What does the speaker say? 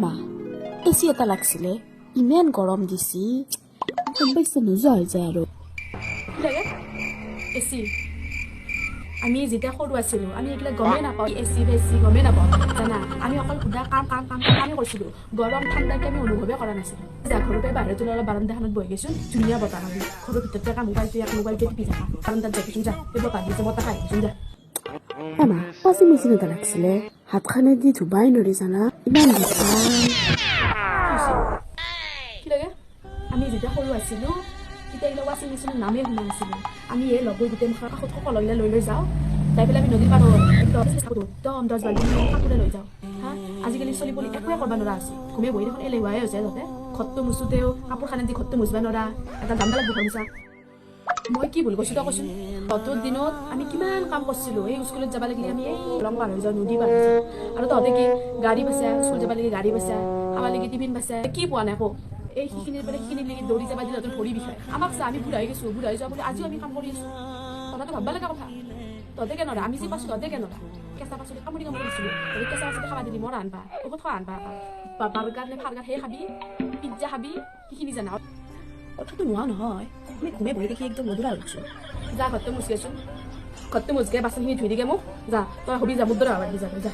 মা এচি এটা লাগছিলে ইমান গৰম দিছি গম পাইছে নোযোৱা হৈ যায় আৰু এচি আমি যেতিয়া সৰু আছিলোঁ আমি এইবিলাক গমেই নাপাওঁ এচি বেচি গমেই নাপাওঁ জানা আমি অকল সুধা কামেই কৰিছিলোঁ গৰম ঠাণ্ডাকে আমি অনুভৱেই কৰা নাছিলোঁ যা ঘৰৰ পৰা বাহিৰত অলপ বাৰান্দাখনত বহি গৈছোঁ ধুনীয়া বতাহ মাৰি ঘৰৰ ভিতৰতে মোবাইলটো টিপি থাকা বাৰান্দাত যাইছোন যা এইবোৰ পাতি বতাহ খাই আহিছোন যা মা ৱাচিং মেচিন এটা লাগছিলে হাত খানে দি ধুবাই নৰি জানা ইমান কি লাগে আমি যেতিয়া সৰু আছিলোঁ তেতিয়া এইবিলাক ৱাচিং মেচিনৰ নামেই শুনা নাছিলোঁ আমি এই লগৰ গোটেই মুখৰ কাষত সকলোলৈ লৈ যাওঁ যাই পেলাই আমি নদীৰ পাৰত একদম 10 বাল্টি কাপোৰে লৈ যাওঁ হা আজিকালি চলি পলি একোৱে কৰিব নোৱাৰা আছে ঘুমে বহি দেখোন এলেহুৱাই হৈছে যাতে ঘৰটো মুচোতেও কাপোৰ খানে দি ঘৰটো মুচিব নোৱাৰা এটা জানদা লাগব ঘৰ মই কি ভুল কৈছোঁ তই কচোন তহঁতৰ দিনত আমি কিমান কাম কৰিছিলোঁ এই স্কুলত যাব লাগিলে আমি এই ৰং পাৰ হৈ যাওঁ নদী পাৰ হৈ যাওঁ আৰু তহঁতে কি গাড়ী বাচা স্কুল যাব লাগে গাড়ী বাচা আমাৰ লাগি টিফিন বাচা কি পোৱা নাই আকৌ এই সেইখিনিৰ পৰা সেইখিনি লাগি দৌৰি যাবা দিলে তহঁতৰ ভৰি বিষায় আমাক চা আমি বুঢ়াই গৈছোঁ বুঢ়াই যোৱা বুলি আজিও আমি কাম কৰি আছোঁ কথাটো ভাববা লগা কথা তহঁতে কেনৰা আমি যি পাইছোঁ তহঁতে কেনৰা কেঁচা পাচলি কামুৰি দিছিলোঁ তহঁতে কেঁচা পাচলি খাবা দিলি মোৰ আনবা ঔষধ খোৱা আনবা বাৰ্গাৰ নে ফাৰ্গাৰ সেই খাবি পিজ্জা খাবি সেইখিনি জানা কথাটো নোহোৱা নহয় আমি ঘুমে বহি দেখি একদম মধুৰা হৈ গৈছোঁ যা ঘৰটো মুচকেচোন ঘৰটো মুচকে বাচনখিনি ধুই দিকে মোক যা তই হবি যা মুদ্ৰা হবা যা